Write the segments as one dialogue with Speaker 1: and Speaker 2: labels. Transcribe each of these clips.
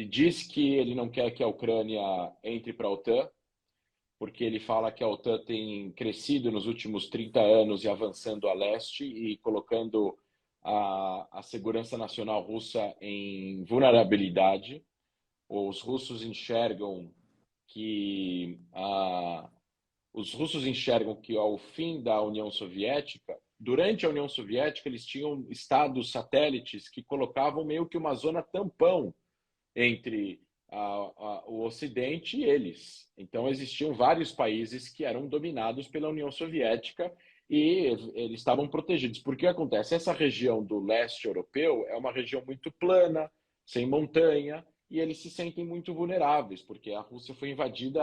Speaker 1: diz que ele não quer que a Ucrânia entre para a OTAN, porque ele fala que a OTAN tem crescido nos últimos 30 anos e avançando a leste e colocando a segurança nacional russa em vulnerabilidade. Os russos enxergam que ao fim da União Soviética, durante a União Soviética, eles tinham estados satélites que colocavam meio que uma zona tampão entre o Ocidente e eles. Então, existiam vários países que eram dominados pela União Soviética e eles estavam protegidos. Por que acontece? Essa região do leste europeu é uma região muito plana, sem montanha, e eles se sentem muito vulneráveis, porque a Rússia foi invadida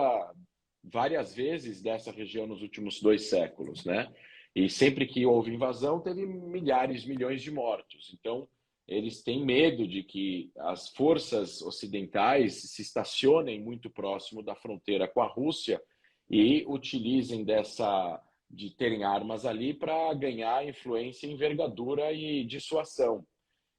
Speaker 1: várias vezes dessa região nos últimos 2 séculos, né? E sempre que houve invasão, teve milhares, milhões de mortos. Então, eles têm medo de que as forças ocidentais se estacionem muito próximo da fronteira com a Rússia e utilizem de terem armas ali para ganhar influência, envergadura e dissuasão.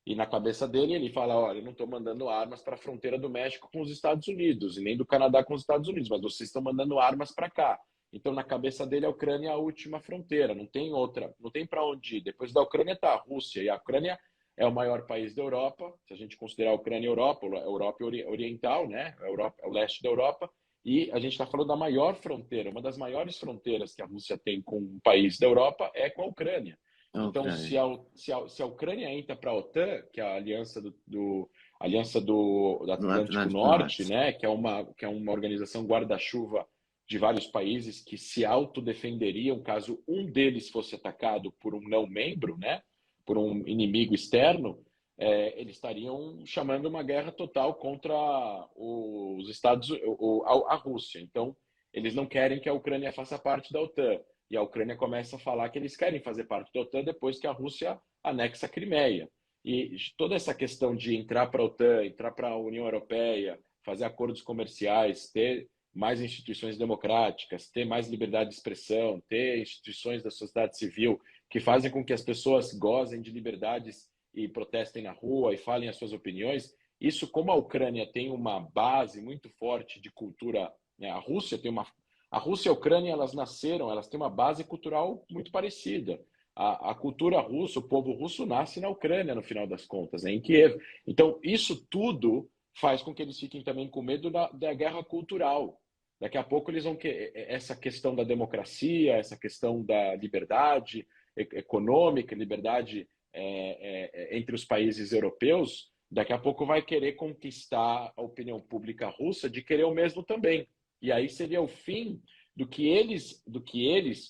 Speaker 1: E na cabeça dele, ele fala, olha, eu não estou mandando armas para a fronteira do México com os Estados Unidos, e nem do Canadá com os Estados Unidos, mas vocês estão mandando armas para cá. Então, na cabeça dele, a Ucrânia é a última fronteira, não tem outra, não tem para onde ir. Depois da Ucrânia está a Rússia, e a Ucrânia é o maior país da Europa, se a gente considerar a Ucrânia Europa, a Europa Oriental, né? A Europa, o leste da Europa, e a gente está falando da maior fronteira, uma das maiores fronteiras que a Rússia tem com um país da Europa é com a Ucrânia. Então, se a Ucrânia entra para a OTAN, que é a aliança do Atlântico Norte, né, que é uma organização guarda-chuva de vários países que se autodefenderiam caso um deles fosse atacado por um não membro, né, por um inimigo externo, eles estariam chamando uma guerra total contra a Rússia. Então, eles não querem que a Ucrânia faça parte da OTAN. E a Ucrânia começa a falar que eles querem fazer parte da OTAN depois que a Rússia anexa a Crimeia. E toda essa questão de entrar para a OTAN, entrar para a União Europeia, fazer acordos comerciais, ter mais instituições democráticas, ter mais liberdade de expressão, ter instituições da sociedade civil que fazem com que as pessoas gozem de liberdades e protestem na rua e falem as suas opiniões. Isso, como a Ucrânia tem uma base muito forte de cultura, né? A Rússia e a Ucrânia, elas têm uma base cultural muito parecida. A cultura russa, o povo russo nasce na Ucrânia, no final das contas, né, em Kiev. Então, isso tudo faz com que eles fiquem também com medo da guerra cultural. Daqui a pouco eles vão querer essa questão da democracia, essa questão da liberdade econômica, liberdade entre os países europeus, daqui a pouco vai querer conquistar a opinião pública russa de querer o mesmo também. E aí seria o fim do que eles,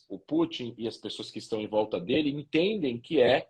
Speaker 1: o Putin e as pessoas que estão em volta dele, entendem que é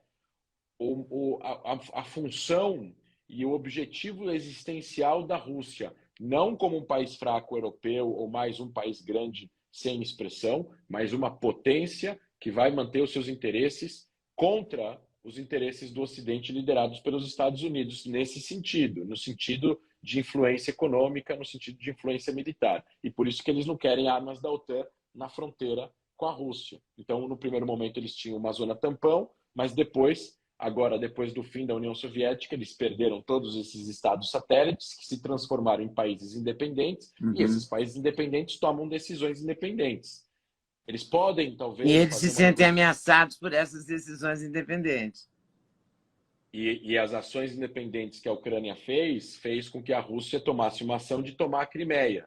Speaker 1: a função e o objetivo existencial da Rússia, não como um país fraco europeu ou mais um país grande sem expressão, mas uma potência que vai manter os seus interesses contra os interesses do Ocidente liderados pelos Estados Unidos, nesse sentido, no sentido de influência econômica, no sentido de influência militar. E por isso que eles não querem armas da OTAN na fronteira com a Rússia. Então, no primeiro momento, eles tinham uma zona tampão, mas depois do fim da União Soviética, eles perderam todos esses estados satélites que se transformaram em países independentes, e esses países independentes tomam decisões independentes. Eles podem, talvez...
Speaker 2: E eles se sentem ameaçados por essas decisões independentes.
Speaker 1: E as ações independentes que a Ucrânia fez com que a Rússia tomasse uma ação de tomar a Crimeia.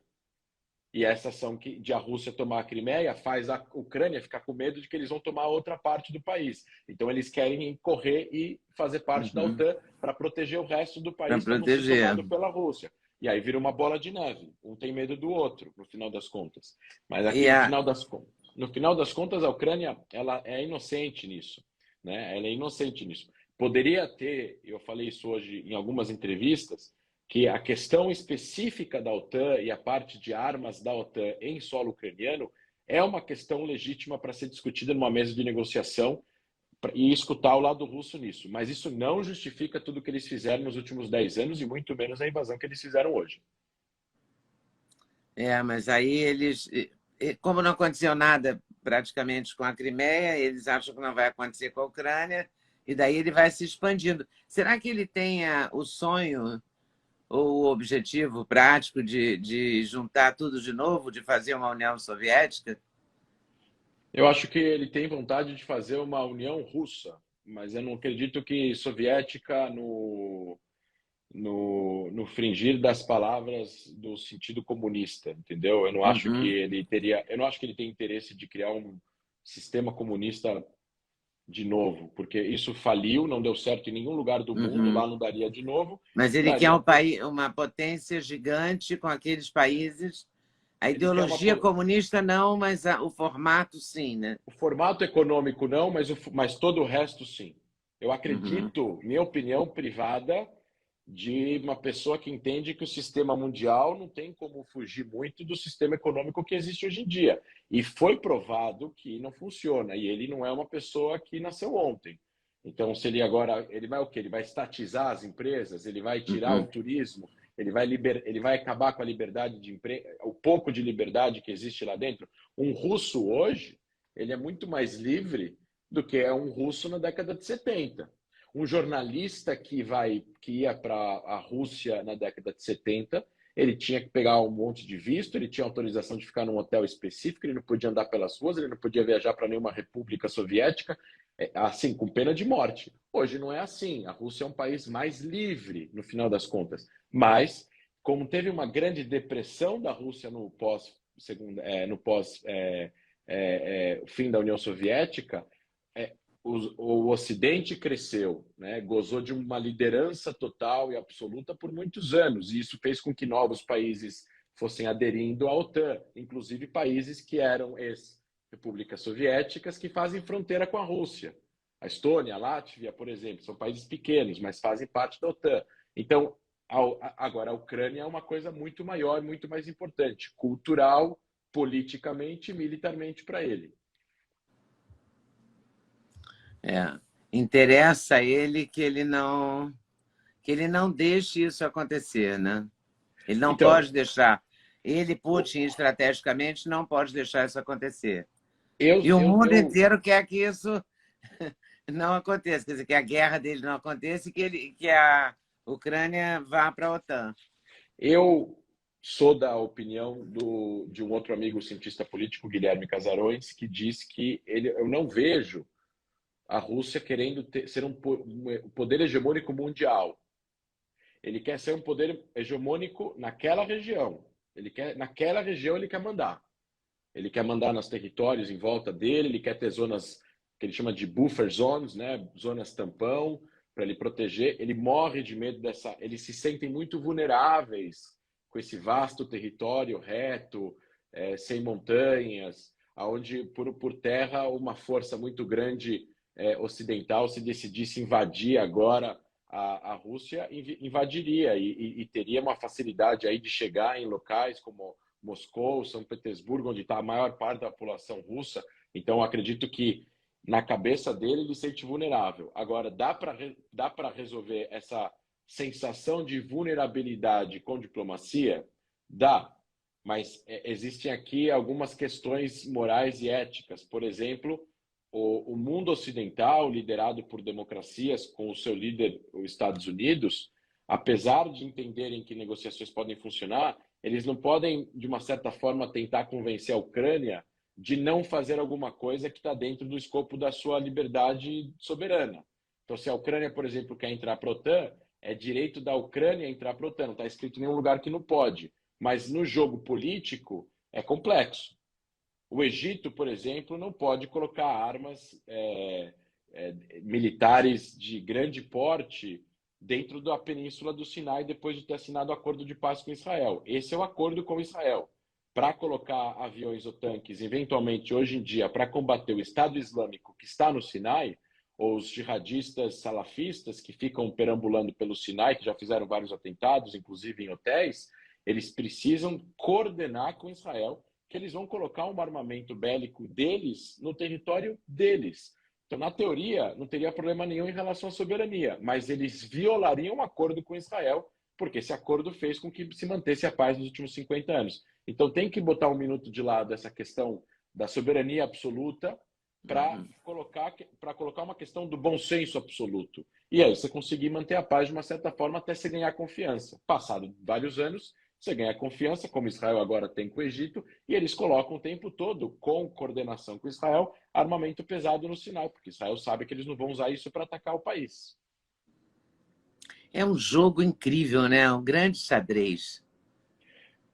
Speaker 1: E essa ação de a Rússia tomar a Crimeia faz a Ucrânia ficar com medo de que eles vão tomar outra parte do país. Então, eles querem correr e fazer parte da OTAN para proteger o resto do país para não ser tomado pela Rússia. E aí vira uma bola de neve. Um tem medo do outro, no final das contas. Mas aqui, no final das contas, a Ucrânia ela é inocente nisso, né? Ela é inocente nisso. Poderia ter, eu falei isso hoje em algumas entrevistas, que a questão específica da OTAN e a parte de armas da OTAN em solo ucraniano é uma questão legítima para ser discutida numa mesa de negociação e escutar o lado russo nisso. Mas isso não justifica tudo o que eles fizeram nos últimos 10 anos e muito menos a invasão que eles fizeram hoje.
Speaker 2: Mas aí eles... Como não aconteceu nada praticamente com a Crimeia, eles acham que não vai acontecer com a Ucrânia, e daí ele vai se expandindo. Será que ele tem o sonho ou o objetivo prático de juntar tudo de novo, de fazer uma União Soviética?
Speaker 1: Eu acho que ele tem vontade de fazer uma União Russa, mas eu não acredito que soviética no fringir das palavras do sentido comunista, entendeu? Eu não acho que
Speaker 2: Uhum,
Speaker 1: ele teria, eu não acho que ele tem interesse de criar um sistema comunista de novo, porque isso faliu, não deu certo em nenhum lugar do mundo,
Speaker 2: uhum.
Speaker 1: lá não daria de novo,
Speaker 2: Mas ele quer
Speaker 1: daria
Speaker 2: um
Speaker 1: para
Speaker 2: país, uma potência gigante com aqueles países. A
Speaker 1: ele quer uma
Speaker 2: ideologia comunista não, mas o formato sim, né?
Speaker 1: o formato econômico não, mas todo o resto sim. Eu
Speaker 2: Uhum,
Speaker 1: acredito, minha opinião privada, de uma pessoa que entende que o sistema mundial não tem como fugir muito do sistema econômico que existe hoje em dia. E foi provado que não funciona. E ele não é uma pessoa que nasceu ontem. Então, se ele agora, ele vai o quê? Ele vai estatizar as empresas, ele vai tirar o
Speaker 2: uhum.
Speaker 1: turismo, ele vai acabar com a liberdade de emprego, o pouco de liberdade que existe lá dentro. Um russo hoje, ele é muito mais livre do que é um russo na década de 70. Um jornalista que ia para a Rússia na década de 70, ele tinha que pegar um monte de visto, ele tinha autorização de ficar num hotel específico, ele não podia andar pelas ruas, ele não podia viajar para nenhuma república soviética, assim, com pena de morte. Hoje não é assim. A Rússia é um país mais livre, no final das contas. Mas, como teve uma grande depressão da Rússia no pós, no pós fim da União Soviética, é, o Ocidente cresceu, né? Gozou de uma liderança total e absoluta por muitos anos, e isso fez com que novos países fossem aderindo à OTAN, inclusive países que eram ex-repúblicas soviéticas que fazem fronteira com a Rússia. A Estônia, a Látvia, por exemplo, são países pequenos, mas fazem parte da OTAN. Então, agora, a Ucrânia é uma coisa muito maior, muito mais importante, cultural, politicamente e militarmente para ele.
Speaker 2: É. Interessa a ele que ele não deixe isso acontecer, né? Ele não
Speaker 1: Então,
Speaker 2: pode deixar. Ele, Putin, estrategicamente, não pode deixar isso acontecer.
Speaker 1: eu,
Speaker 2: E o
Speaker 1: eu,
Speaker 2: mundo
Speaker 1: eu,
Speaker 2: inteiro quer que isso não aconteça, quer dizer, que a guerra dele não aconteça e que a Ucrânia vá para a OTAN.
Speaker 1: Eu sou da opinião de um outro amigo cientista político, Guilherme Casarões, que diz que eu não vejo a Rússia querendo ser um poder hegemônico mundial. Ele quer ser um poder hegemônico naquela região. Naquela região ele quer mandar. Ele quer mandar nos territórios em volta dele, ele quer ter zonas que ele chama de buffer zones, né? Zonas tampão, para ele proteger. Ele morre de medo dessa. Eles se sentem muito vulneráveis com esse vasto território reto, sem montanhas, aonde por terra uma força muito grande ocidental, se decidisse invadir agora a Rússia, invadiria e teria uma facilidade aí de chegar em locais como Moscou, São Petersburgo, onde está a maior parte da população russa. Então, acredito que na cabeça dele ele se sente vulnerável. Agora, dá para resolver essa sensação de vulnerabilidade com diplomacia? Dá. Mas existem aqui algumas questões morais e éticas. Por exemplo, o mundo ocidental, liderado por democracias, com o seu líder, os Estados Unidos, apesar de entenderem que negociações podem funcionar, eles não podem, de uma certa forma, tentar convencer a Ucrânia de não fazer alguma coisa que está dentro do escopo da sua liberdade soberana. Então, se a Ucrânia, por exemplo, quer entrar para a OTAN, é direito da Ucrânia entrar para a OTAN. Não está escrito em nenhum lugar que não pode. Mas no jogo político é complexo. O Egito, por exemplo, não pode colocar armas militares de grande porte dentro da Península do Sinai depois de ter assinado o acordo de paz com Israel. Esse é o acordo com Israel. Para colocar aviões ou tanques, eventualmente, hoje em dia, para combater o Estado Islâmico que está no Sinai, ou os jihadistas salafistas que ficam perambulando pelo Sinai, que já fizeram vários atentados, inclusive em hotéis, eles precisam coordenar com Israel que eles vão colocar um armamento bélico deles no território deles. Então, na teoria, não teria problema nenhum em relação à soberania, mas eles violariam um acordo com Israel, porque esse acordo fez com que se mantesse a paz nos últimos 50 anos. Então, tem que botar um minuto de lado essa questão da soberania absoluta para colocar uma questão do bom senso absoluto. E aí você conseguir manter a paz de uma certa forma até você ganhar confiança. Passado vários anos, você ganha confiança, como Israel agora tem com o Egito, e eles colocam o tempo todo, com coordenação com Israel, armamento pesado no Sinai, porque Israel sabe que eles não vão usar isso para atacar o país.
Speaker 2: É um jogo incrível, né? Um grande xadrez.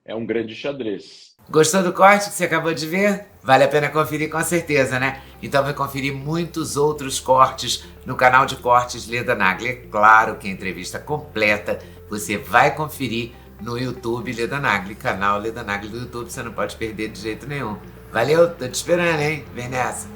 Speaker 1: É um grande xadrez.
Speaker 3: Gostou do corte que você acabou de ver? Vale a pena conferir com certeza, né? Então vai conferir muitos outros cortes no canal de cortes Leda Nagli. É claro que a entrevista completa você vai conferir no YouTube Leda Nagli, canal Leda Nagli do YouTube, você não pode perder de jeito nenhum. Valeu, tô te esperando, hein? Vem nessa!